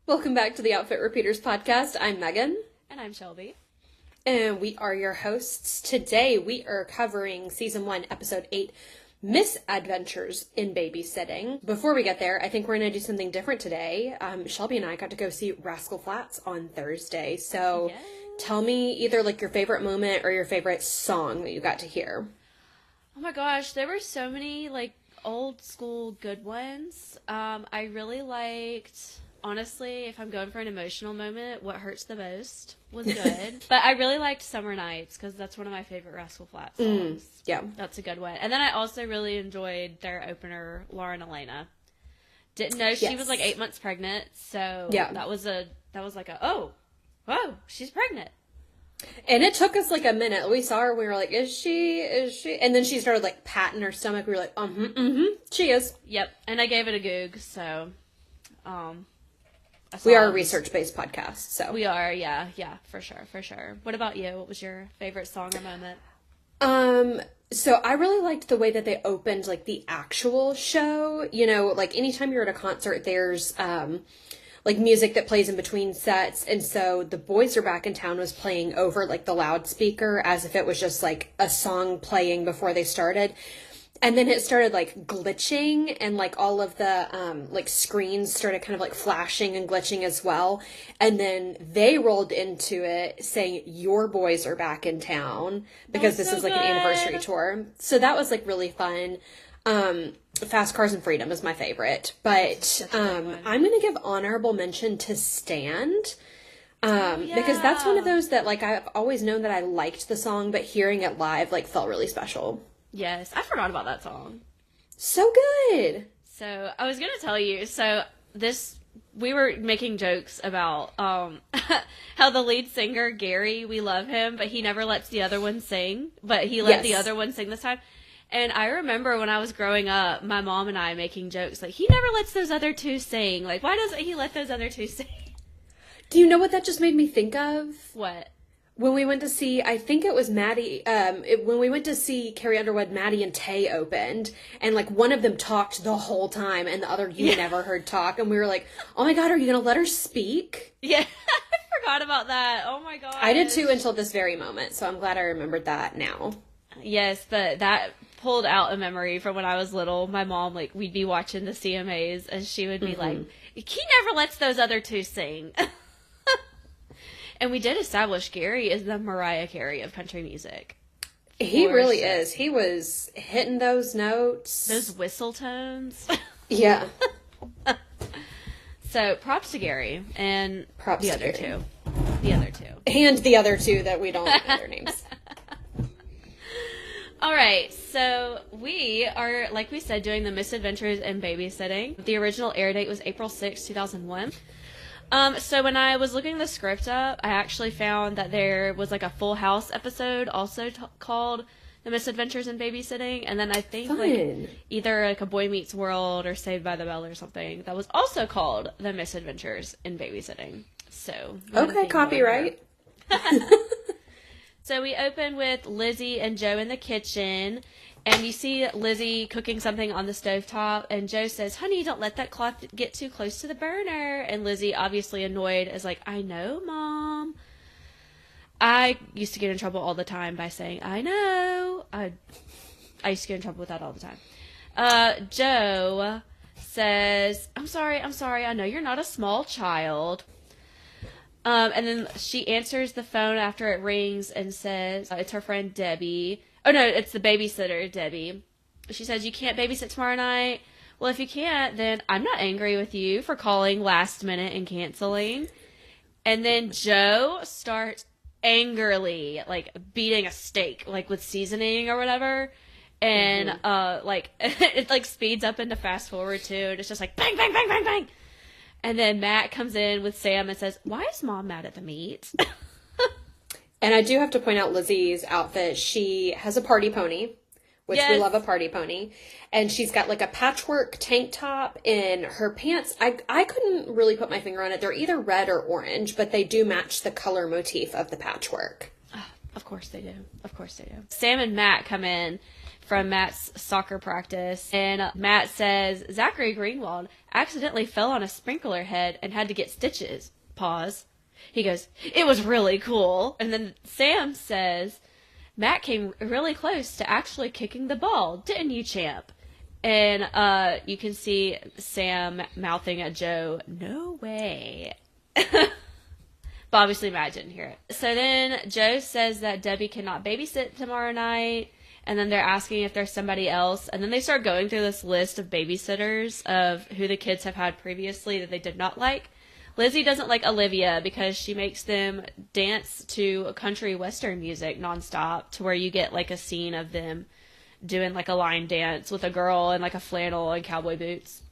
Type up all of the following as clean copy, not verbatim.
Welcome back to the Outfit Repeaters podcast. I'm Megan. And I'm Shelby. And we are your hosts. Today we are covering Season 1, Episode 8, Misadventures in Babysitting. Before we get there, I think we're going to do something different today. Shelby and I got to go see Rascal Flatts on Thursday. So tell me either like your favorite moment or your favorite song that you got to hear. Oh my gosh, there were so many like old school good ones. I really liked... Honestly, if I'm going for an emotional moment, What Hurts the Most was good. But I really liked Summer Nights because that's one of my favorite Rascal Flatts songs. Yeah. That's a good one. And then I also really enjoyed their opener, Lauren Elena. Didn't know she was like 8 months pregnant. So that was like oh, whoa, she's pregnant. And it took us like a minute. We saw her. We were like, is she? And then she started like patting her stomach. We were like, she is. Yep. And I gave it a goog. So, we are a research-based podcast, so. We are, yeah, for sure. What about you? What was your favorite song or moment? So I really liked the way that they opened, like, the actual show. You know, like, anytime you're at a concert, there's, like, music that plays in between sets, and so The Boys Are Back in Town was playing over, like, the loudspeaker, as if it was just, like, a song playing before they started. And then it started, like, glitching, and, like, all of the, like, screens started kind of, like, flashing and glitching as well. And then they rolled into it saying, your boys are back in town, because this is, like, an anniversary tour. So that was, like, really fun. Fast Cars and Freedom is my favorite. But I'm going to give honorable mention to Stand. Because that's one of those that, like, I've always known that I liked the song, but hearing it live, like, felt really special. Yes, I forgot about that song. So good. So, I was going to tell you, we were making jokes about how the lead singer, Gary, we love him, but he never lets the other one sing, but he let the other one sing this time. And I remember when I was growing up, my mom and I making jokes, like, he never lets those other two sing. Like, why doesn't he let those other two sing? Do you know what that just made me think of? What? When we went to see, I think it was Maddie, when we went to see Carrie Underwood, Maddie and Tay opened, and, like, one of them talked the whole time, and the other you never heard talk, and we were like, oh my god, are you gonna let her speak? Yeah, I forgot about that. Oh my god. I did too until this very moment, so I'm glad I remembered that now. Yes, but that pulled out a memory from when I was little. My mom, like, we'd be watching the CMAs, and she would be like, he never lets those other two sing. And we did establish Gary is the Mariah Carey of country music. He really is. He was hitting those notes. Those whistle tones. Yeah. So, props to Gary. And the other two. And the other two that we don't know their names. All right. So, we are, like we said, doing the Misadventures in Babysitting. The original air date was April 6, 2001. So when I was looking the script up, I actually found that there was like a Full House episode also called The Misadventures in Babysitting, and then I think like either like A Boy Meets World or Saved by the Bell or something that was also called The Misadventures in Babysitting. So okay, copyright. So we open with Lizzie and Joe in the kitchen. And you see Lizzie cooking something on the stovetop, and Joe says, honey, don't let that cloth get too close to the burner. And Lizzie, obviously annoyed, is like, I know, Mom. I used to get in trouble all the time by saying, I know. I used to get in trouble with that all the time. Joe says, I'm sorry, I know you're not a small child. And then she answers the phone after it rings and says, it's her friend Debbie. Oh, no, it's the babysitter, Debbie. She says, you can't babysit tomorrow night? Well, if you can't, then I'm not angry with you for calling last minute and canceling. And then Joe starts angrily, like, beating a steak, like, with seasoning or whatever. And, like, it, like, speeds up into fast forward, too. And it's just like, bang, bang, bang, bang, bang. And then Matt comes in with Sam and says, why is Mom mad at the meat? And I do have to point out Lizzie's outfit. She has a party pony, which we love a party pony. And she's got like a patchwork tank top, and her pants, I couldn't really put my finger on it. They're either red or orange, but they do match the color motif of the patchwork. Oh, of course they do. Of course they do. Sam and Matt come in from Matt's soccer practice. And Matt says, Zachary Greenwald accidentally fell on a sprinkler head and had to get stitches. Pause. He goes, it was really cool. And then Sam says, Matt came really close to actually kicking the ball, didn't you, champ? And you can see Sam mouthing at Joe, no way. But obviously Matt didn't hear it. So then Joe says that Debbie cannot babysit tomorrow night. And then they're asking if there's somebody else. And then they start going through this list of babysitters of who the kids have had previously that they did not like. Lizzie doesn't like Olivia because she makes them dance to country western music nonstop, to where you get like a scene of them doing like a line dance with a girl in like a flannel and cowboy boots.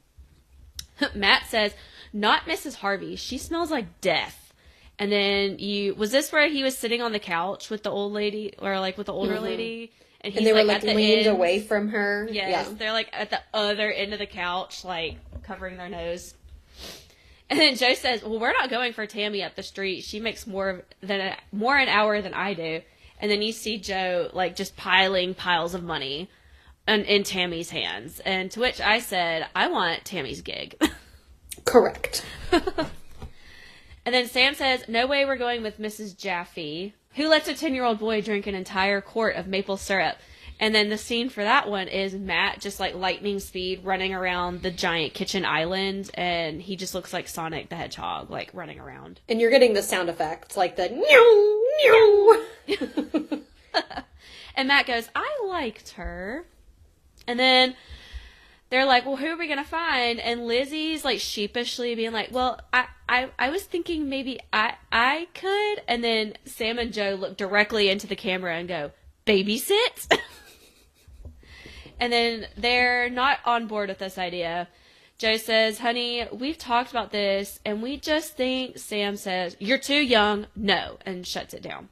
Matt says, not Mrs. Harvey. She smells like death. And then was this where he was sitting on the couch with the old lady, or like with the older lady? And they were like leaned away from her. Yes, yeah. They're like at the other end of the couch, like covering their nose. And then Joe says, well, we're not going for Tammy up the street. She makes more an hour than I do. And then you see Joe like just piling piles of money in Tammy's hands. And to which I said, I want Tammy's gig. Correct. And then Sam says, no way we're going with Mrs. Jaffe, who lets a 10-year-old boy drink an entire quart of maple syrup. And then the scene for that one is Matt just like lightning speed running around the giant kitchen island, and he just looks like Sonic the Hedgehog, like running around. And you're getting the sound effects, like the meow, meow. And Matt goes, I liked her. And then they're like, well, who are we going to find? And Lizzie's like sheepishly being like, well, I was thinking maybe I could. And then Sam and Joe look directly into the camera and go, babysit? And then they're not on board with this idea. Joe says, honey, we've talked about this, and we just think, Sam says, you're too young, no, and shuts it down.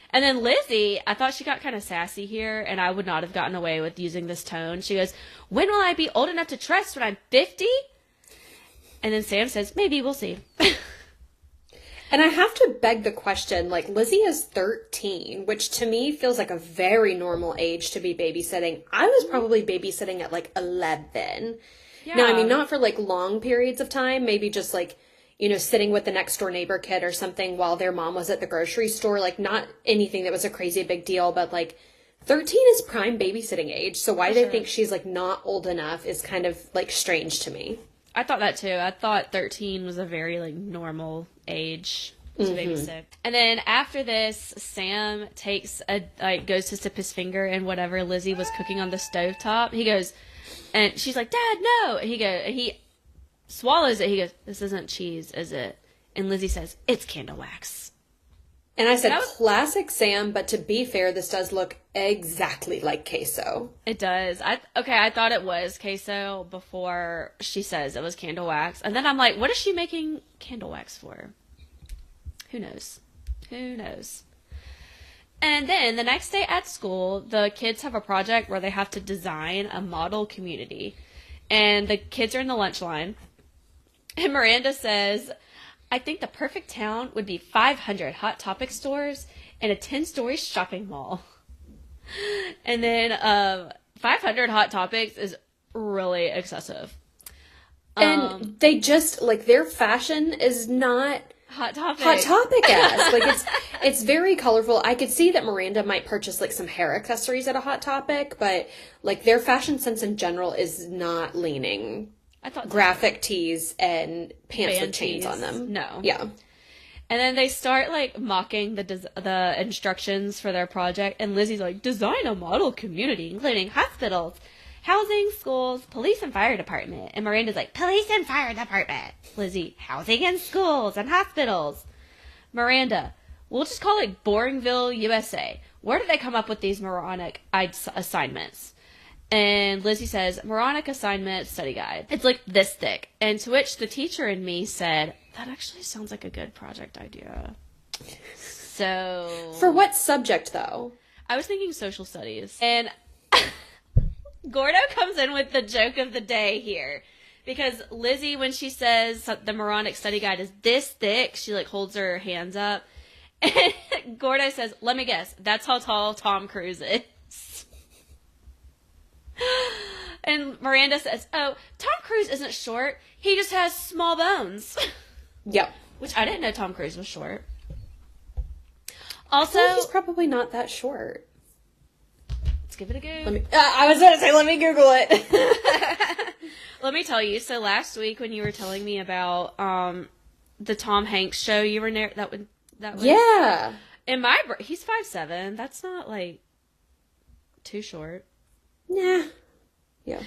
And then Lizzie, I thought she got kind of sassy here, and I would not have gotten away with using this tone. She goes, when will I be old enough to trust, when I'm 50? And then Sam says, maybe, we'll see. And I have to beg the question, like, Lizzie is 13, which to me feels like a very normal age to be babysitting. I was probably babysitting at, like, 11. Yeah. Now, I mean, not for, like, long periods of time. Maybe just, like, you know, sitting with the next door neighbor kid or something while their mom was at the grocery store. Like, not anything that was a crazy big deal, but, like, 13 is prime babysitting age. So why they think she's, like, not old enough is kind of, like, strange to me. I thought that too. I thought 13 was a very like normal age to babysit. And then after this, Sam goes to sip his finger in whatever Lizzie was cooking on the stovetop. He goes, and she's like, Dad, no. And he swallows it. He goes, this isn't cheese, is it? And Lizzie says, it's candle wax. And I said, classic Sam, but to be fair, this does look exactly like queso. It does. I thought it was queso before she says it was candle wax. And then I'm like, what is she making candle wax for? Who knows? Who knows? And then the next day at school, the kids have a project where they have to design a model community. And the kids are in the lunch line. And Miranda says, I think the perfect town would be 500 Hot Topic stores and a 10-story shopping mall. And then 500 Hot Topics is really excessive. And they just, like, their fashion is not Hot Topic. Hot Topic-esque. Like, it's very colorful. I could see that Miranda might purchase, like, some hair accessories at a Hot Topic, but, like, their fashion sense in general is not leaning graphic tees and pants with chains on them. No. Yeah. And then they start, like, mocking the instructions for their project. And Lizzie's like, design a model community, including hospitals, housing, schools, police and fire department. And Miranda's like, police and fire department. Lizzie, housing and schools and hospitals. Miranda, we'll just call it Boringville, USA. Where did they come up with these moronic assignments? And Lizzie says, moronic assignment study guide. It's like this thick. And to which the teacher in me said, that actually sounds like a good project idea. So... For what subject, though? I was thinking social studies. And Gordo comes in with the joke of the day here. Because Lizzie, when she says the moronic study guide is this thick, she, like, holds her hands up. And Gordo says, let me guess, that's how tall Tom Cruise is. And Miranda says, oh, Tom Cruise isn't short. He just has small bones. Yep. Which I didn't know Tom Cruise was short. Also, well, he's probably not that short. Let's give it a go. I was going to say, let me Google it. Let me tell you. So last week when you were telling me about the Tom Hanks show, you were that was yeah. In my he's 5'7". That's not like too short. Nah. Yeah.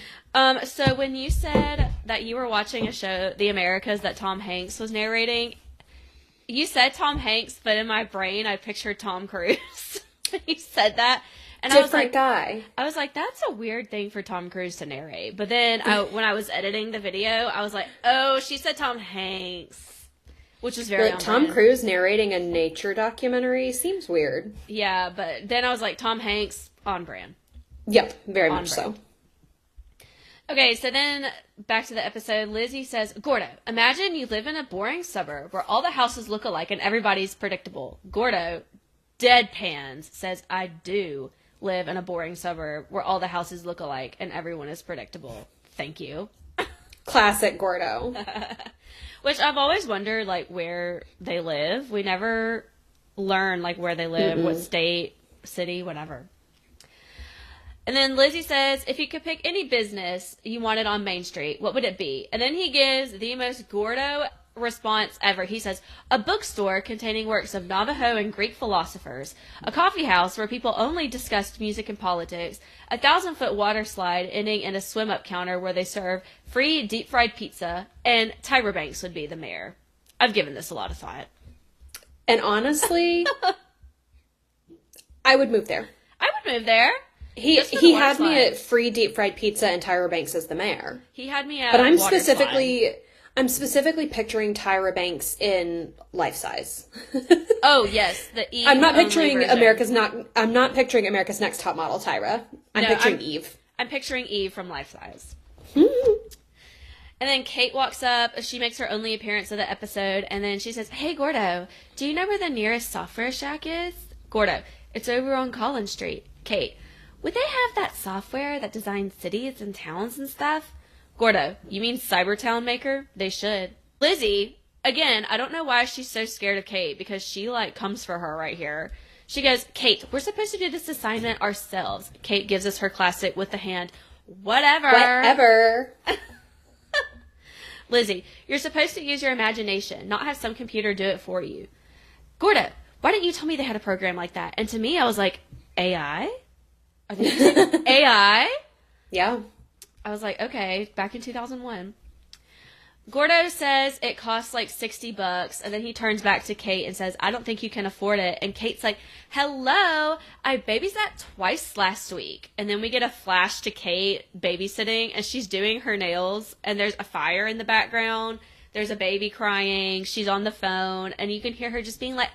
So when you said that you were watching a show, The Americas, that Tom Hanks was narrating, you said Tom Hanks, but in my brain I pictured Tom Cruise. You said that. And Different guy. I was like, that's a weird thing for Tom Cruise to narrate. But then when I was editing the video, I was like, oh, she said Tom Hanks, which is very Tom Cruise narrating a nature documentary seems weird. Yeah, but then I was like, Tom Hanks, on brand. Yep, very much so. Okay, so then back to the episode. Lizzie says, Gordo, imagine you live in a boring suburb where all the houses look alike and everybody's predictable. Gordo, deadpans, says, I do live in a boring suburb where all the houses look alike and everyone is predictable. Thank you. Classic Gordo. Which I've always wondered, like, where they live. We never learn, like, where they live, what state, city, whatever. And then Lizzie says, if you could pick any business you wanted on Main Street, what would it be? And then he gives the most Gordo response ever. He says, a bookstore containing works of Navajo and Greek philosophers, a coffee house where people only discussed music and politics, a 1,000-foot water slide ending in a swim-up counter where they serve free deep-fried pizza, and Tyra Banks would be the mayor. I've given this a lot of thought. And honestly, I would move there. I would move there. He had me at free deep fried pizza and Tyra Banks as the mayor. He had me at but I'm specifically picturing Tyra Banks in life size. Oh yes, the Eve. I'm not picturing America's Next Top Model Tyra. I'm picturing Eve. I'm picturing Eve from Life Size. Hmm. And then Kate walks up. She makes her only appearance of the episode, and then she says, "Hey Gordo, do you know where the nearest software shack is?" Gordo, it's over on Collins Street. Kate, would they have that software that designs cities and towns and stuff? Gordo, you mean Cybertown Maker? They should. Lizzie, again, I don't know why she's so scared of Kate, because she, like, comes for her right here. She goes, Kate, we're supposed to do this assignment ourselves. Kate gives us her classic with the hand, whatever. Lizzie, you're supposed to use your imagination, not have some computer do it for you. Gordo, why didn't you tell me they had a program like that? And to me, I was like, AI? Are they using AI? Yeah. I was like, okay, back in 2001. Gordo says it costs like $60, and then he turns back to Kate and says, I don't think you can afford it. And Kate's like, hello, I babysat twice last week. And then we get a flash to Kate babysitting, and she's doing her nails, and there's a fire in the background. There's a baby crying. She's on the phone, and you can hear her just being like,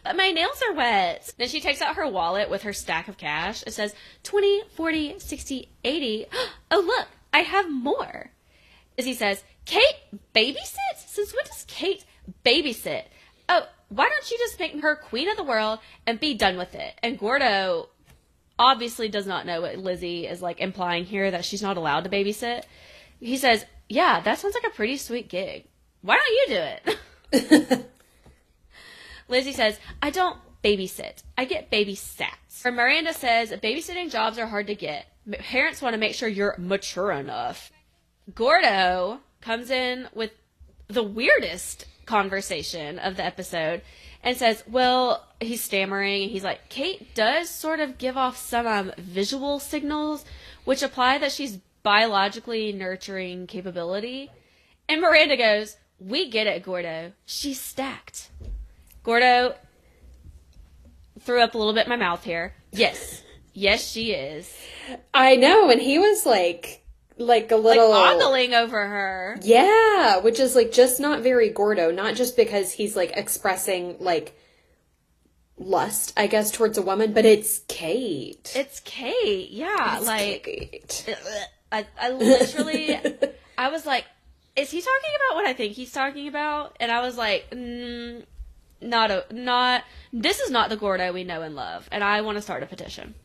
but my nails are wet. Then she takes out her wallet with her stack of cash. It says 20, 40, 60, 80. Oh, look, I have more. Lizzie says, Kate babysits? Since when does Kate babysit? Oh, why don't you just make her queen of the world and be done with it? And Gordo obviously does not know what Lizzie is like implying here, that she's not allowed to babysit. He says, yeah, that sounds like a pretty sweet gig. Why don't you do it? Lizzie says, I don't babysit. I get babysats. Or Miranda says, babysitting jobs are hard to get. Parents want to make sure you're mature enough. Gordo comes in with the weirdest conversation of the episode and says, well, he's stammering, and he's like, Kate does sort of give off some visual signals, which imply that she's biologically nurturing capability. And Miranda goes, we get it, Gordo. She's stacked. Gordo threw up a little bit in my mouth here. Yes. Yes, she is. I know, and he was like a little... like ogling over her. Yeah, which is like just not very Gordo. Not just because he's like expressing like lust, I guess, towards a woman, but it's Kate. It's Kate, yeah. It's like Kate. I literally, I was like, is he talking about what I think he's talking about? And I was like, this is not the Gordo we know and love. And I want to start a petition.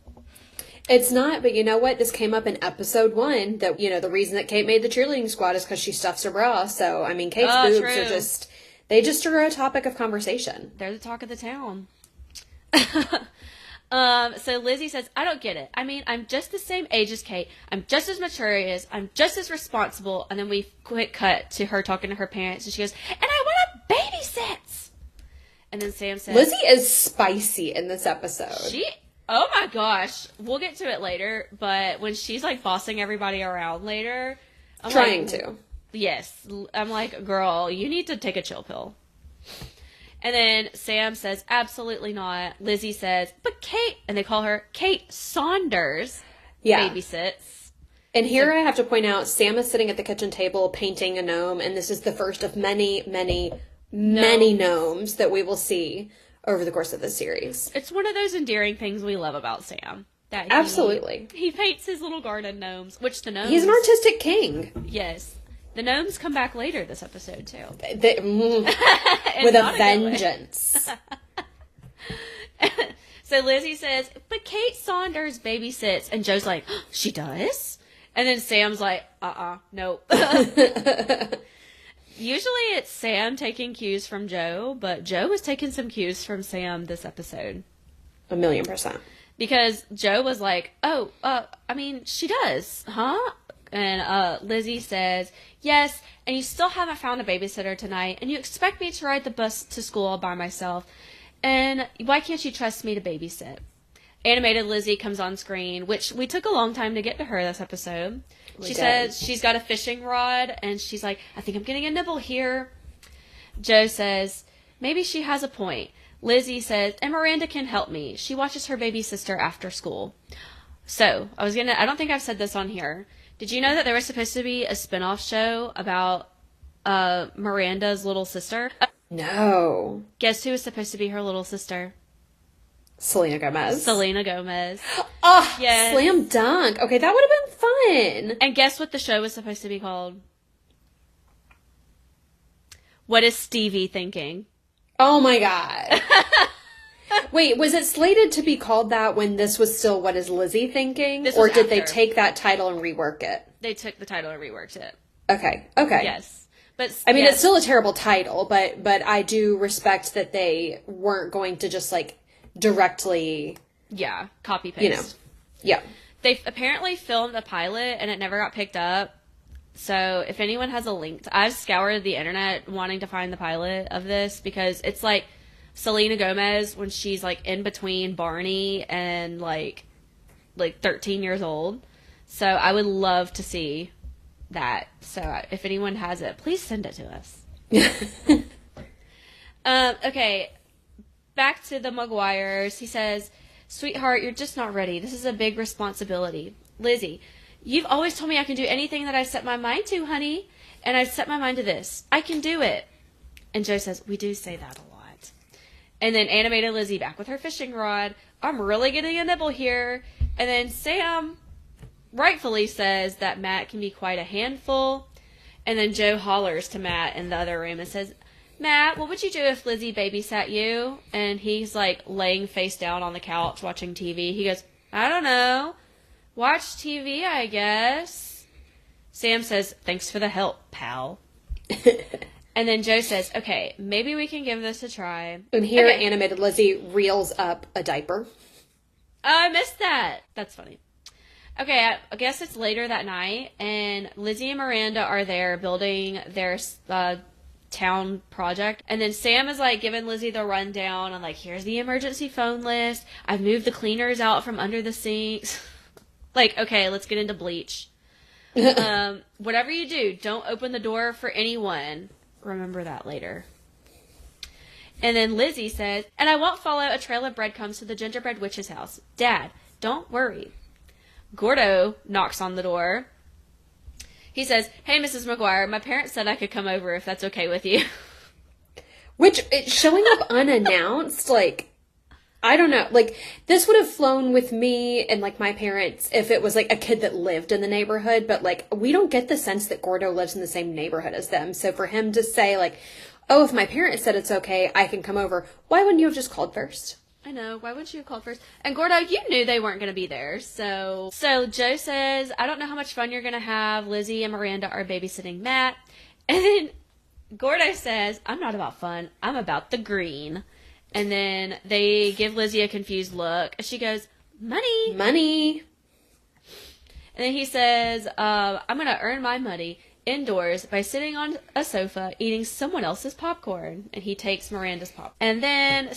It's not, but you know what? This came up in episode 1 that, the reason that Kate made the cheerleading squad is because she stuffs her bra. So, I mean, Kate's boobs true. they just are a topic of conversation. They're the talk of the town. So Lizzie says, I don't get it. I mean, I'm just the same age as Kate. I'm just as mature as I'm just as responsible. And then we quick cut to her talking to her parents. And she goes, and I want to babysit. And then Sam says, Lizzie is spicy in this episode. Oh my gosh. We'll get to it later. But when she's like bossing everybody around later. I'm trying to. Yes. I'm like, girl, you need to take a chill pill. And then Sam says, absolutely not. Lizzie says, but Kate, and they call her Kate Saunders, babysits. And here I have to point out, Sam is sitting at the kitchen table painting a gnome, and this is the first of many, many, many gnomes that we will see over the course of this series. It's one of those endearing things we love about Sam. That Absolutely. He paints his little garden gnomes, which the gnomes... He's an artistic king. Yes. The gnomes come back later this episode, too. With a vengeance. So Lizzie says, but Kate Saunders babysits. And Joe's like, oh, she does? And then Sam's like, nope. Usually it's Sam taking cues from Joe, but Joe was taking some cues from Sam this episode. 1,000,000%. Because Joe was like, I mean, she does, huh? And Lizzie says, yes, and you still haven't found a babysitter tonight, and you expect me to ride the bus to school all by myself, and why can't you trust me to babysit? Animated Lizzie comes on screen, which we took a long time to get to her this episode. She says she's got a fishing rod, and she's like, I think I'm getting a nibble here. Joe says, maybe she has a point. Lizzie says, and Miranda can help me. She watches her baby sister after school. So, I don't think I've said this on here. Did you know that there was supposed to be a spinoff show about Miranda's little sister? No. Guess who was supposed to be her little sister? Selena Gomez. Selena Gomez. Oh, yes. Slam dunk. Okay, that would have been fun. And guess what the show was supposed to be called? What is Stevie thinking? Oh my God. Wait, was it slated to be called that when this was still What is Lizzie Thinking? Or did they take that title and rework it? They took the title and reworked it. Okay. Yes. But I mean, it's still a terrible title, but I do respect that they weren't going to just like directly... Yeah, copy paste. You know. Yeah. They apparently filmed a pilot and it never got picked up. So if anyone has a link, I've scoured the internet wanting to find the pilot of this because it's like Selena Gomez when she's like in between Barney and like 13 years old. So I would love to see that. So if anyone has it, please send it to us. Okay, back to the McGuires. He says, "Sweetheart, you're just not ready. This is a big responsibility. Lizzie, you've always told me I can do anything that I set my mind to, honey. And I've set my mind to this. I can do it." And Joe says, "We do say that a lot." And then animated Lizzie back with her fishing rod. "I'm really getting a nibble here." And then Sam rightfully says that Matt can be quite a handful. And then Joe hollers to Matt in the other room and says, "Matt, what would you do if Lizzie babysat you?" And he's like laying face down on the couch watching TV. He goes, "I don't know. Watch TV, I guess." Sam says, "Thanks for the help, pal." And then Joe says, "Okay, maybe we can give this a try." And here animated Lizzie reels up a diaper. Oh, I missed that. That's funny. Okay, I guess it's later that night, and Lizzie and Miranda are there building their town project. And then Sam is like giving Lizzie the rundown on like, here's the emergency phone list. I've moved the cleaners out from under the sinks. Like, okay, let's get into bleach. Whatever you do, don't open the door for anyone. Remember that later. And then Lizzie says, "And I won't follow a trail of breadcrumbs to the gingerbread witch's house. Dad, don't worry." Gordo knocks on the door. He says, "Hey, Mrs. McGuire, my parents said I could come over if that's okay with you." Which, showing up unannounced, like, I don't know. Like, this would have flown with me and, like, my parents if it was, like, a kid that lived in the neighborhood. But, like, we don't get the sense that Gordo lives in the same neighborhood as them. So for him to say, like, "Oh, if my parents said it's okay, I can come over," why wouldn't you have just called first? I know. Why wouldn't you have called first? And Gordo, you knew they weren't going to be there. So Joe says, I don't know how much fun you're going to have. Lizzie and Miranda are babysitting Matt. And then Gordo says, I'm not about fun. I'm about the green. And then they give Lizzie a confused look. She goes, money. Money. And then he says, I'm going to earn my money indoors by sitting on a sofa eating someone else's popcorn. And he takes Miranda's popcorn. And then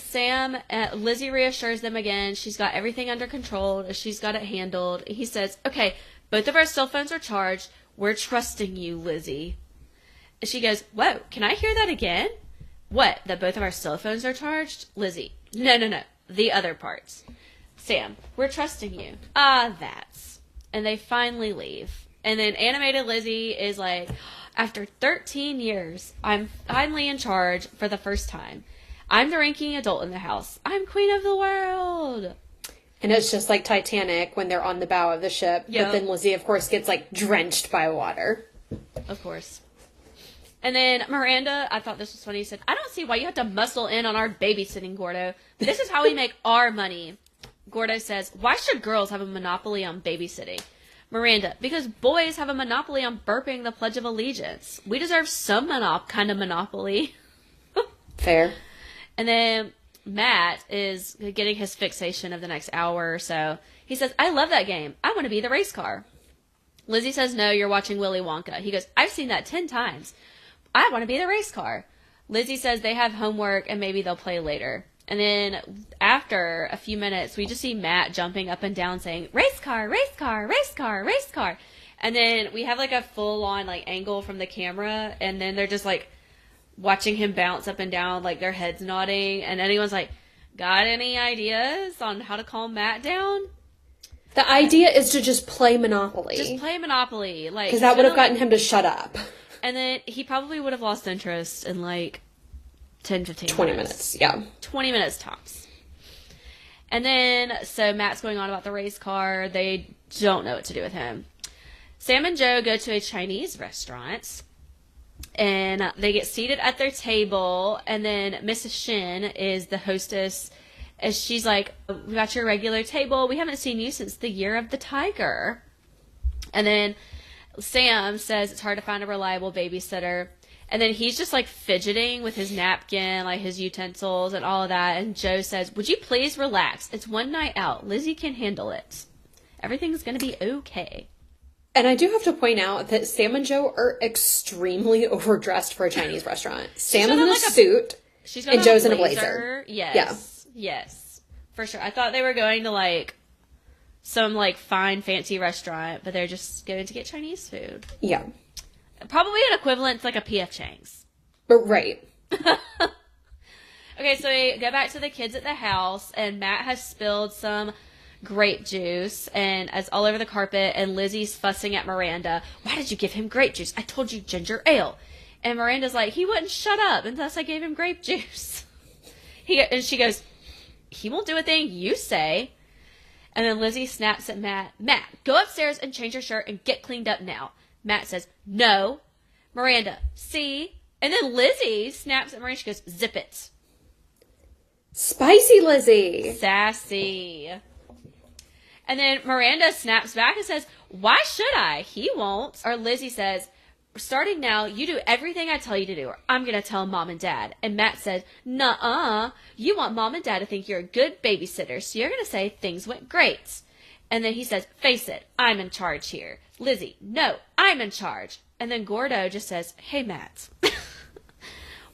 Lizzie reassures them again. She's got everything under control. She's got it handled. He says, okay, both of our cell phones are charged. We're trusting you, Lizzie. And she goes, whoa, can I hear that again? What, that both of our cell phones are charged? Lizzie, no. The other parts. Sam, we're trusting you. That's. And they finally leave. And then animated Lizzie is like, after 13 years, I'm finally in charge for the first time. I'm the ranking adult in the house. I'm queen of the world. And it's just like Titanic when they're on the bow of the ship. Yep. But then Lizzie, of course, gets like drenched by water. Of course. And then Miranda, I thought this was funny, said, I don't see why you have to muscle in on our babysitting, Gordo. This is how we make our money. Gordo says, why should girls have a monopoly on babysitting? Miranda, because boys have a monopoly on burping the Pledge of Allegiance. We deserve some kind of monopoly. Fair. And then Matt is getting his fixation of the next hour or so. He says, I love that game. I want to be the race car. Lizzie says, no, you're watching Willy Wonka. He goes, I've seen that 10 times. I want to be the race car. Lizzie says they have homework and maybe they'll play later. And then after a few minutes, we just see Matt jumping up and down saying, race car, race car, race car, race car. And then we have like a full on like angle from the camera. And then they're just like watching him bounce up and down, like their heads nodding. And anyone's like, got any ideas on how to calm Matt down? The idea is to just play Monopoly. Just play Monopoly. Like, because that would have gotten him to shut up. And then he probably would have lost interest in like 10, 15 20 minutes, yeah. 20 minutes tops. And then, so Matt's going on about the race car. They don't know what to do with him. Sam and Joe go to a Chinese restaurant. And they get seated at their table. And then Mrs. Shin is the hostess. And she's like, we got your regular table. We haven't seen you since the year of the tiger. And then Sam says it's hard to find a reliable babysitter. And then he's just like fidgeting with his napkin, like his utensils and all of that. And Joe says, would you please relax? It's one night out. Lizzie can handle it. Everything's going to be okay. And I do have to point out that Sam and Joe are extremely overdressed for a Chinese restaurant. Sam is in a suit and Joe's in a blazer. Yes. Yeah. Yes. For sure. I thought they were going to like some like fine fancy restaurant, but they're just going to get Chinese food. Yeah. Probably an equivalent to like a P.F. Chang's. But right. Okay, so we go back to the kids at the house, and Matt has spilled some grape juice, and it's all over the carpet, and Lizzie's fussing at Miranda. Why did you give him grape juice? I told you ginger ale. And Miranda's like, he wouldn't shut up unless I gave him grape juice. And she goes, he won't do a thing you say. And then Lizzie snaps at Matt. Matt, go upstairs and change your shirt and get cleaned up now. Matt says, no. Miranda, see? And then Lizzie snaps at Miranda. She goes, zip it. Spicy Lizzie. Sassy. And then Miranda snaps back and says, why should I? He won't. Or Lizzie says, starting now, you do everything I tell you to do, or I'm going to tell Mom and Dad. And Matt says, nuh-uh. You want Mom and Dad to think you're a good babysitter, so you're going to say things went great. And then he says, face it, I'm in charge here. Lizzie, no, I'm in charge. And then Gordo just says, hey, Matt,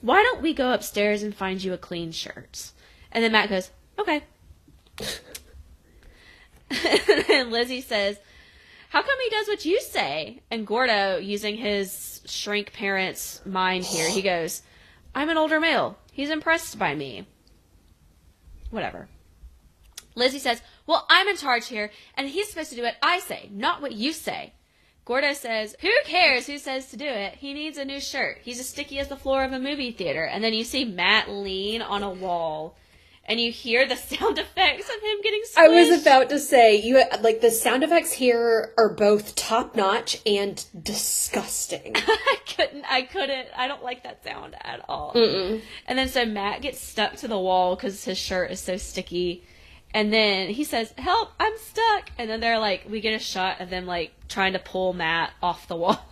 why don't we go upstairs and find you a clean shirt? And then Matt goes, okay. And then Lizzie says, how come he does what you say? And Gordo, using his shrink parent's mind here, he goes, I'm an older male. He's impressed by me. Whatever. Lizzie says, well, I'm in charge here, and he's supposed to do what I say, not what you say. Gordo says, who cares who says to do it? He needs a new shirt. He's as sticky as the floor of a movie theater. And then you see Matt lean on a wall. and you hear the sound effects of him getting squished. I was about to say, like, the sound effects here are both top-notch and disgusting. I don't like that sound at all. Mm-mm. And then so Matt gets stuck to the wall because his shirt is so sticky. And then he says, "Help, I'm stuck." And then they're like, we get a shot of them like trying to pull Matt off the wall.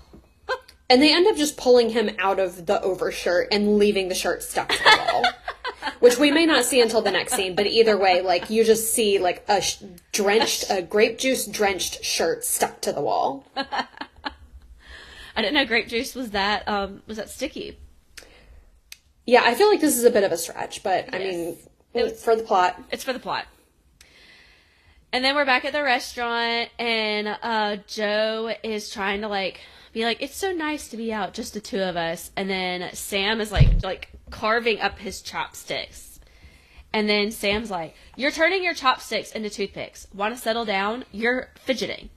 And they end up just pulling him out of the overshirt and leaving the shirt stuck to the wall. Which we may not see until the next scene, but either way, like, you just see, like, a grape juice drenched shirt stuck to the wall. I didn't know grape juice was that sticky. Yeah, I feel like this is a bit of a stretch, but, yes. I mean, it's for the plot. It's for the plot. And then we're back at the restaurant, and Joe is trying to, like, be like, "It's so nice to be out, just the two of us." And then Sam is like carving up his chopsticks. And then Sam's like, "You're turning your chopsticks into toothpicks. Want to settle down? You're fidgeting."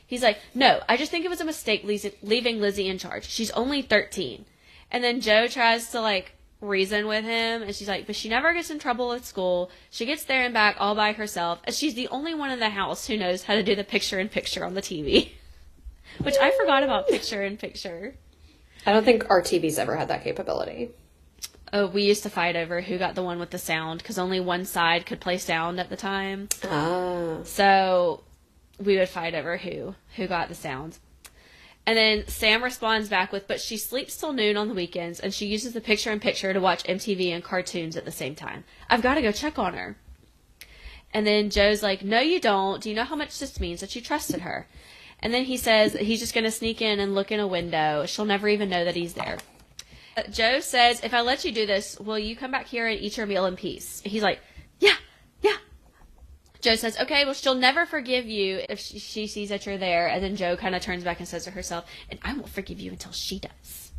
He's like, "No, I just think it was a mistake leaving Lizzie in charge. She's only 13. And then Joe tries to, like, reason with him, and she's like, "But she never gets in trouble at school. She gets there and back all by herself, and she's the only one in the house who knows how to do the picture-in-picture on the TV." Which I forgot about picture-in-picture. I don't think our TV's ever had that capability. Oh, we used to fight over who got the one with the sound, because only one side could play sound at the time. Ah. So we would fight over who got the sound. And then Sam responds back with, "But she sleeps till noon on the weekends, and she uses the picture-in-picture to watch MTV and cartoons at the same time. I've got to go check on her." And then Joe's like, "No, you don't. Do you know how much this means that you trusted her?" And then he says he's just going to sneak in and look in a window. She'll never even know that he's there. Joe says, "If I let you do this, will you come back here and eat your meal in peace?" He's like, yeah. Joe says, "Okay, well, she'll never forgive you if she sees that you're there." And then Joe kind of turns back and says to herself, "And I won't forgive you until she does."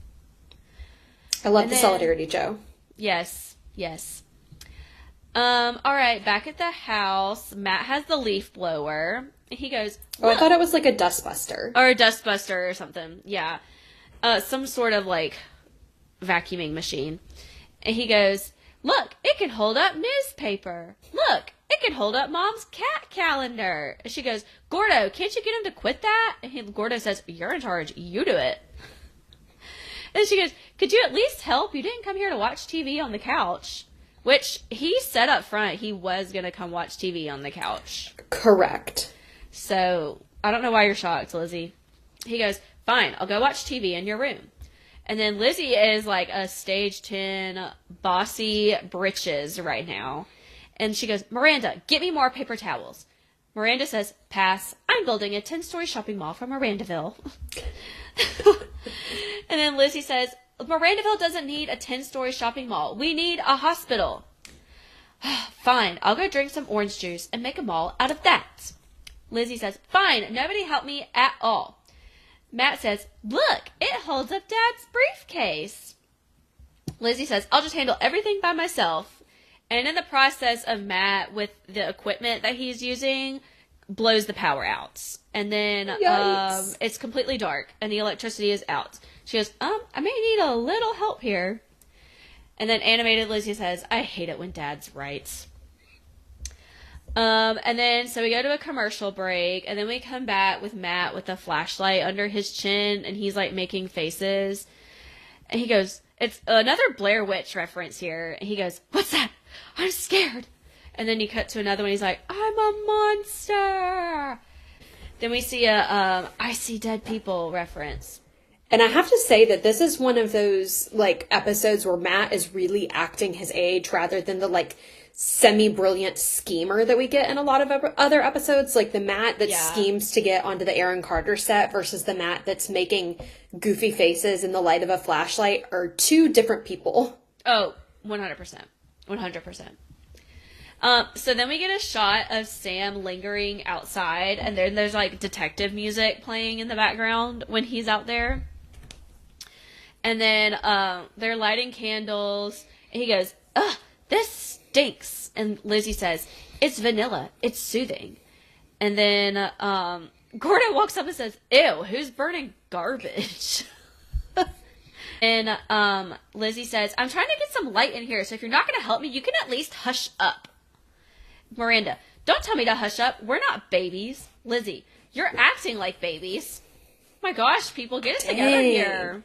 I love the solidarity, Joe. Yes. All right, back at the house, Matt has the leaf blower. He goes, "Oh, I thought it was like a dustbuster." Or a dustbuster or something. Yeah. Some sort of, like, vacuuming machine. And he goes, "Look, it can hold up newspaper. Look, it can hold up Mom's cat calendar." And she goes, "Gordo, can't you get him to quit that?" And Gordo says, "You're in charge. You do it." And she goes, "Could you at least help? You didn't come here to watch TV on the couch." Which he said up front he was going to come watch TV on the couch. Correct. So, I don't know why you're shocked, Lizzie. He goes, "Fine, I'll go watch TV in your room." And then Lizzie is like a stage 10 bossy britches right now. And she goes, "Miranda, get me more paper towels." Miranda says, "Pass. I'm building a 10-story shopping mall for Mirandaville." And then Lizzie says, "Mirandaville doesn't need a 10-story shopping mall. We need a hospital." "Fine, I'll go drink some orange juice and make a mall out of that." Lizzie says, "Fine, nobody help me at all." Matt says, "Look, it holds up Dad's briefcase." Lizzie says, "I'll just handle everything by myself." And in the process of Matt, with the equipment that he's using, blows the power out. And then it's completely dark and the electricity is out. She goes, "I may need a little help here." And then animated Lizzie says, "I hate it when Dad's right." And then, so we go to a commercial break, and then we come back with Matt with a flashlight under his chin, and he's, like, making faces. And he goes, it's another Blair Witch reference here. And he goes, "What's that? I'm scared." And then you cut to another one, he's like, "I'm a monster." Then we see a, I see dead people reference. And I have to say that this is one of those, like, episodes where Matt is really acting his age rather than the, like, semi-brilliant schemer that we get in a lot of other episodes. Like, the Matt that schemes to get onto the Aaron Carter set versus the Matt that's making goofy faces in the light of a flashlight are two different people. Oh, 100%. 100%. So then we get a shot of Sam lingering outside, and then there's, like, detective music playing in the background when he's out there. And then they're lighting candles, and he goes, "Ugh, this stinks." And Lizzie says, "It's vanilla. It's soothing." And then Gordo walks up and says, "Ew, who's burning garbage?" And Lizzie says, "I'm trying to get some light in here, so if you're not going to help me, you can at least hush up. Miranda, don't tell me to hush up. We're not babies. Lizzie, you're acting like babies. My gosh, people, get it together here.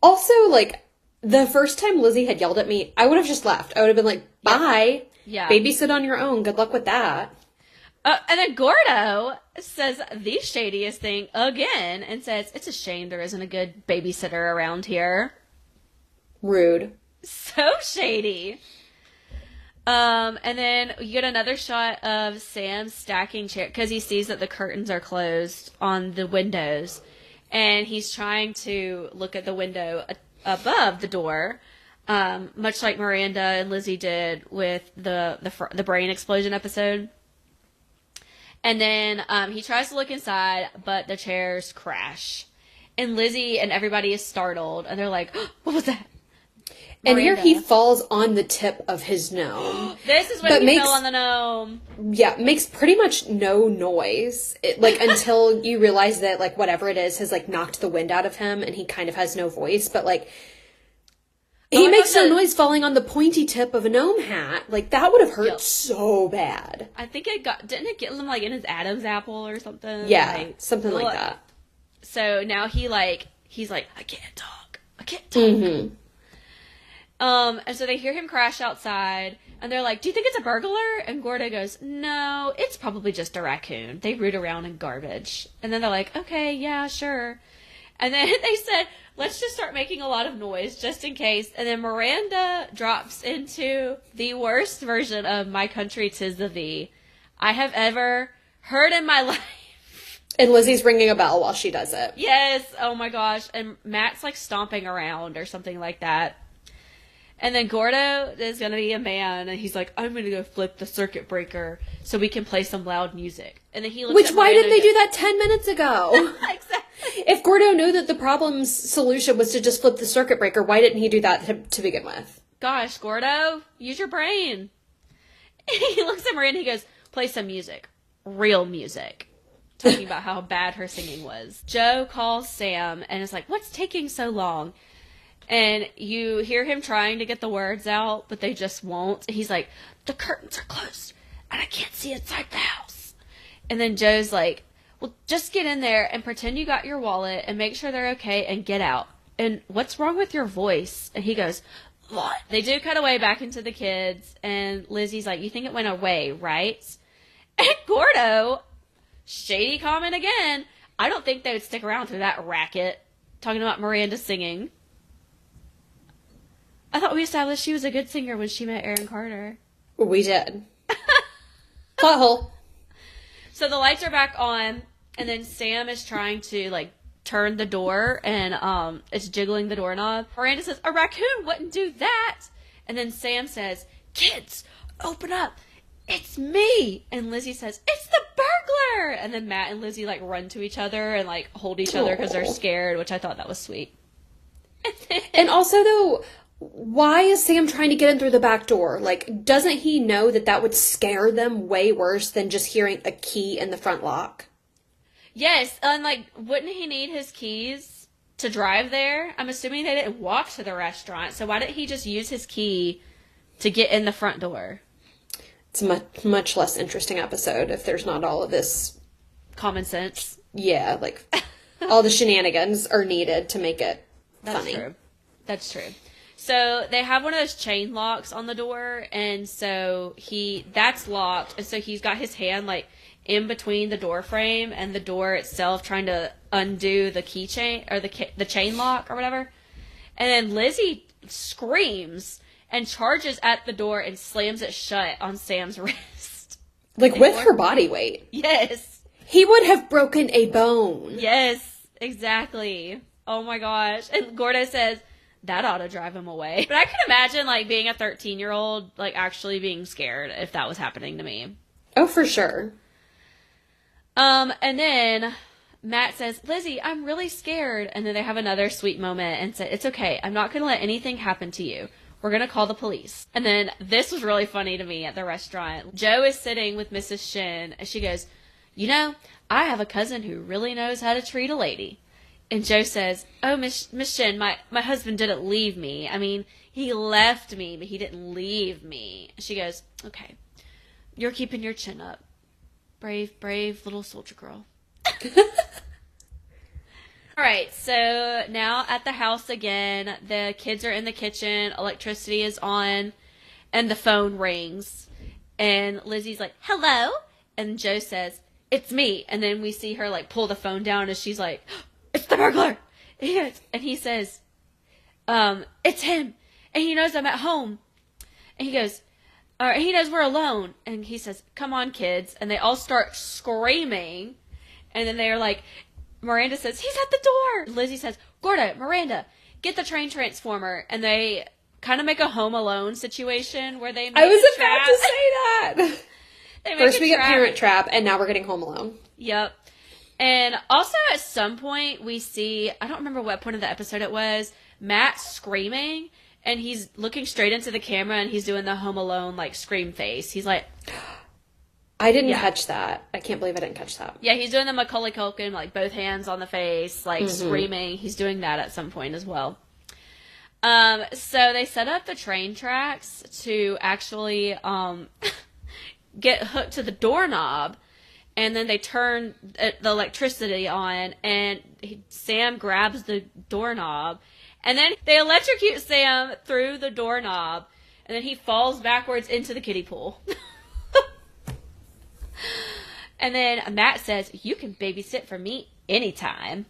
Also, like, the first time Lizzie had yelled at me, I would have just left. I would have been like, bye. Yeah. Babysit on your own. Good luck with that. And then Gordo says the shadiest thing again and says, it's a shame there isn't a good babysitter around here. Rude. So shady. And then you get another shot of Sam stacking chairs because he sees that the curtains are closed on the windows. And he's trying to look at the window above the door, much like Miranda and Lizzie did with the brain explosion episode. And then he tries to look inside, but the chairs crash. And Lizzie and everybody is startled, and they're like, oh, what was that? And Miranda. here he falls on the tip of his gnome. This is when he fell on the gnome. Yeah, makes pretty much no noise. Until you realize that, like, whatever it is has, like, knocked the wind out of him, and he kind of has no voice. But, like, he makes no noise falling on the pointy tip of a gnome hat. Like, that would have hurt so bad. I think didn't it get him, like, in his Adam's apple or something? Yeah, like, something like that. So now he's like, I can't talk. I can't talk. Mm-hmm. And so they hear him crash outside, and they're like, do you think it's a burglar? And Gordo goes, no, it's probably just a raccoon. They root around in garbage. And then they're like, okay, yeah, sure. And then they said, let's just start making a lot of noise just in case. And then Miranda drops into the worst version of My Country 'Tis the Thee I have ever heard in my life. And Lizzie's ringing a bell while she does it. Yes, oh my gosh. And Matt's like stomping around or something like that. And then Gordo is going to be a man, and he's like, I'm going to go flip the circuit breaker so we can play some loud music. And then he looks why didn't they do that 10 minutes ago? Exactly. If Gordo knew that the problem's solution was to just flip the circuit breaker, why didn't he do that to begin with? Gosh, Gordo, use your brain. And he looks at Miranda and he goes, play some music. Real music. Talking about how bad her singing was. Joe calls Sam and is like, what's taking so long? And you hear him trying to get the words out, but they just won't. He's like, the curtains are closed, and I can't see inside the house. And then Joe's like, well, just get in there and pretend you got your wallet and make sure they're okay and get out. And what's wrong with your voice? And he goes, what? They do cut away back into the kids, and Lizzie's like, you think it went away, right? And Gordo, shady comment again, I don't think they would stick around through that racket. Talking about Miranda singing. I thought we established she was a good singer when she met Aaron Carter. We did. Plot hole. So the lights are back on, and then Sam is trying to, like, turn the door, and it's jiggling the doorknob. Miranda says, a raccoon wouldn't do that. And then Sam says, kids, open up. It's me. And Lizzie says, it's the burglar. And then Matt and Lizzie, like, run to each other and, like, hold each other because they're scared, which I thought that was sweet. And also, though, why is Sam trying to get in through the back door? Like, doesn't he know that that would scare them way worse than just hearing a key in the front lock? Yes, and, like, wouldn't he need his keys to drive there? I'm assuming they didn't walk to the restaurant, so why didn't he just use his key to get in the front door? It's a much less interesting episode if there's not all of this common sense. Yeah, like, all the shenanigans are needed to make it funny. True. That's true. So they have one of those chain locks on the door, and so that's locked, and so he's got his hand, like, in between the door frame and the door itself, trying to undo the keychain, or the chain lock, or whatever. And then Lizzie screams and charges at the door and slams it shut on Sam's wrist. Like, with her body weight. Yes. He would have broken a bone. Yes, exactly. Oh my gosh. And Gordo says, that ought to drive him away. But I could imagine, like, being a 13-year-old, like, actually being scared if that was happening to me. Oh, for sure. And then Matt says, Lizzie, I'm really scared. And then they have another sweet moment and say, it's okay. I'm not going to let anything happen to you. We're going to call the police. And then this was really funny to me at the restaurant. Joe is sitting with Mrs. Shin, and she goes, you know, I have a cousin who really knows how to treat a lady. And Joe says, oh, Miss Shin, my husband didn't leave me. I mean, he left me, but he didn't leave me. She goes, okay, you're keeping your chin up. Brave little soldier girl. All right, so now at the house again, the kids are in the kitchen, electricity is on, and the phone rings. And Lizzie's like, hello? And Joe says, it's me. And then we see her like pull the phone down as she's like, it's the burglar. And he says, it's him. And he knows I'm at home. And he goes, he knows we're alone. And he says, come on, kids. And they all start screaming. And then they're like, Miranda says, he's at the door. Lizzie says, Gordo, Miranda, get the train transformer. And they kind of make a Home Alone situation where they make I was a about trap. to say that. First we get trap. Parent Trap, and now we're getting Home Alone. Yep. And also at some point we see, I don't remember what point of the episode it was, Matt screaming, and he's looking straight into the camera, and he's doing the Home Alone, like, scream face. He's like... I didn't catch that. I can't believe I didn't catch that. Yeah, he's doing the Macaulay Culkin, like, both hands on the face, like, screaming. He's doing that at some point as well. So they set up the train tracks to actually get hooked to the doorknob, and then they turn the electricity on, and Sam grabs the doorknob, and then they electrocute Sam through the doorknob, and then he falls backwards into the kiddie pool. And then Matt says, you can babysit for me anytime.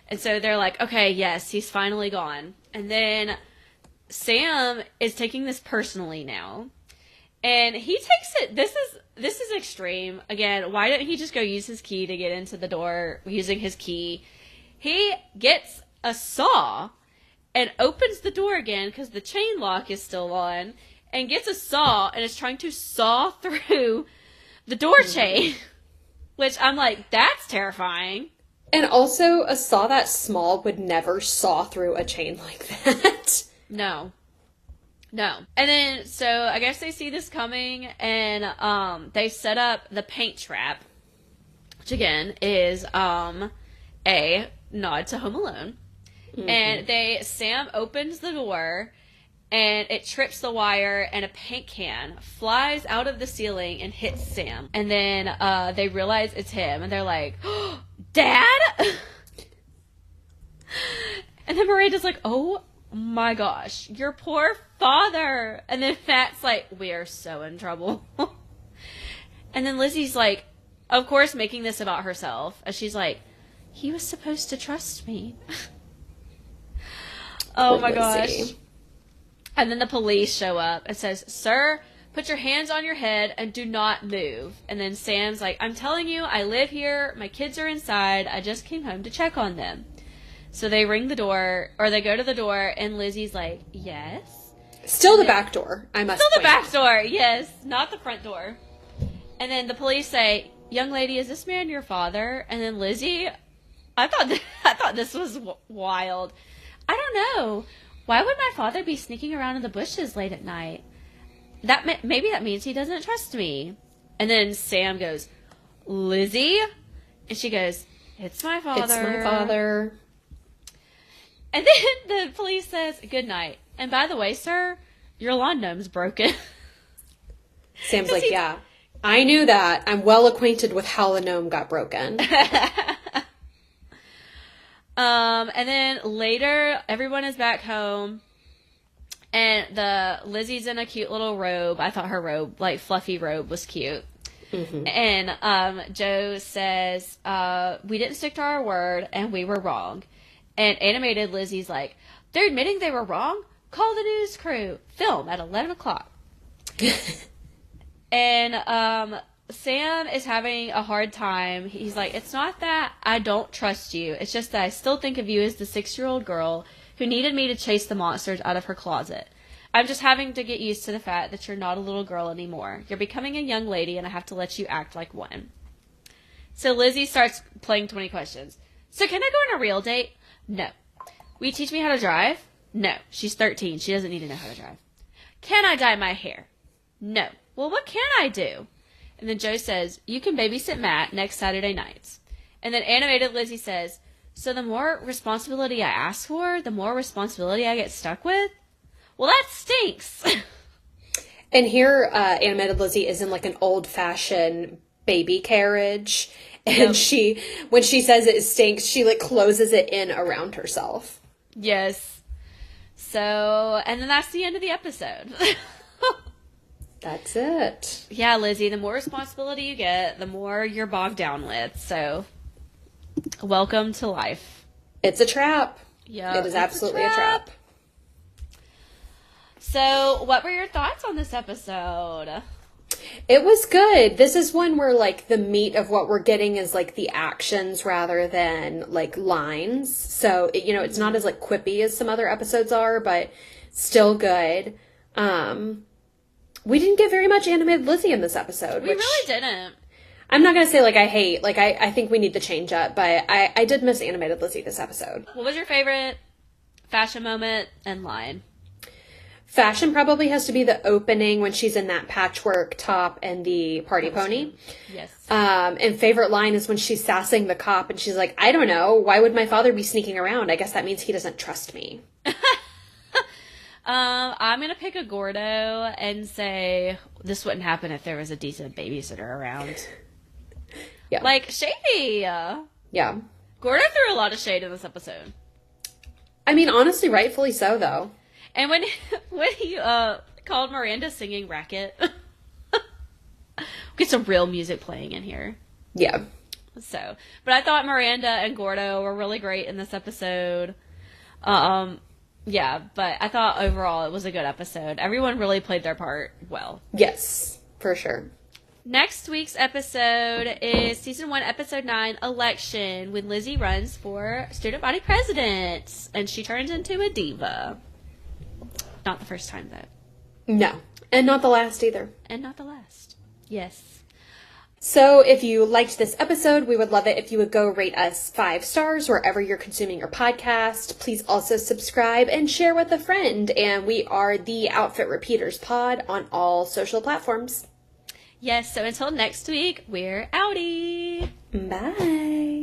And so they're like, okay, yes, he's finally gone. And then Sam is taking this personally now. And he takes it, this is extreme. Again, why didn't he just go use his key to get into the door using his key? He gets a saw and opens the door again because the chain lock is still on, and gets a saw and is trying to saw through the door chain, which I'm like, that's terrifying. And also, a saw that small would never saw through a chain like that. No. And then, so I guess they see this coming, and they set up the paint trap, which again is a nod to Home Alone. Mm-hmm. And Sam opens the door, and it trips the wire, and a paint can flies out of the ceiling and hits Sam. And then they realize it's him, and they're like, oh, Dad? And then Miranda's like, oh my gosh, your poor father. And then Matt's like, we are so in trouble. And then Lizzie's like, of course, making this about herself. And she's like, he was supposed to trust me. Oh my gosh. And then the police show up and says, sir, put your hands on your head and do not move. And then Sam's like, I'm telling you, I live here. My kids are inside. I just came home to check on them. So they ring the door, or they go to the door, and Lizzie's like, yes. Still the back door, I must Still the point back door, yes. Not the front door. And then the police say, young lady, is this man your father? And then Lizzie, I thought this was wild. I don't know. Why would my father be sneaking around in the bushes late at night? Maybe that means he doesn't trust me. And then Sam goes, Lizzie? And she goes, it's my father. It's my father. And then the police says, good night. And by the way, sir, your lawn gnome's broken. Sam's like, yeah, I knew that. I'm well acquainted with how the gnome got broken. And then later, everyone is back home, and Lizzie's in a cute little robe. I thought her robe, like fluffy robe, was cute. Mm-hmm. And Joe says, we didn't stick to our word, and we were wrong. And animated Lizzie's like, they're admitting they were wrong? Call the news crew. Film at 11 o'clock. And Sam is having a hard time. He's like, it's not that I don't trust you. It's just that I still think of you as the 6-year-old girl who needed me to chase the monsters out of her closet. I'm just having to get used to the fact that you're not a little girl anymore. You're becoming a young lady, and I have to let you act like one. So Lizzie starts playing 20 questions. So can I go on a real date? No. Will you teach me how to drive? No. She's 13. She doesn't need to know how to drive. Can I dye my hair? No. Well, what can I do? And then Joe says, you can babysit Matt next Saturday nights. And then animated Lizzie says, So the more responsibility I ask for, the more responsibility I get stuck with? Well, that stinks. And here, animated Lizzie is in like an old-fashioned baby carriage. And when she says it stinks, she like closes it in around herself. Yes. So, and then that's the end of the episode. That's it. Yeah, Lizzie, the more responsibility you get, the more you're bogged down with. So, welcome to life. It's a trap. Yeah, it is absolutely a trap. So, what were your thoughts on this episode? It was good. This is one where, like, the meat of what we're getting is, like, the actions rather than, like, lines. So, it's not as, like, quippy as some other episodes are, but still good. We didn't get very much animated Lizzie in this episode. We really didn't. I'm not going to say, like, I hate. Like, I think we need to change up, but I did miss animated Lizzie this episode. What was your favorite fashion moment and line? Fashion probably has to be the opening when she's in that patchwork top and the party pony. Yes. And favorite line is when she's sassing the cop and she's like, I don't know, why would my father be sneaking around? I guess that means he doesn't trust me. I'm going to pick a Gordo and say this wouldn't happen if there was a decent babysitter around. Yeah. Like, shady. Yeah. Gordo threw a lot of shade in this episode. I mean, honestly, rightfully so, though. And when he called Miranda singing Racket, get some real music playing in here. Yeah. So, but I thought Miranda and Gordo were really great in this episode. Yeah, but I thought overall it was a good episode. Everyone really played their part well. Yes, for sure. Next week's episode is Season 1, Episode 9, Election, when Lizzie runs for Student Body President, and she turns into a diva. Not the first time, though. No. And not the last either. And not the last. Yes. So if you liked this episode, we would love it if you would go rate us 5 stars wherever you're consuming your podcast. Please also subscribe and share with a friend. And we are the Outfit Repeaters Pod on all social platforms. Yes, so until next week, we're outie. Bye.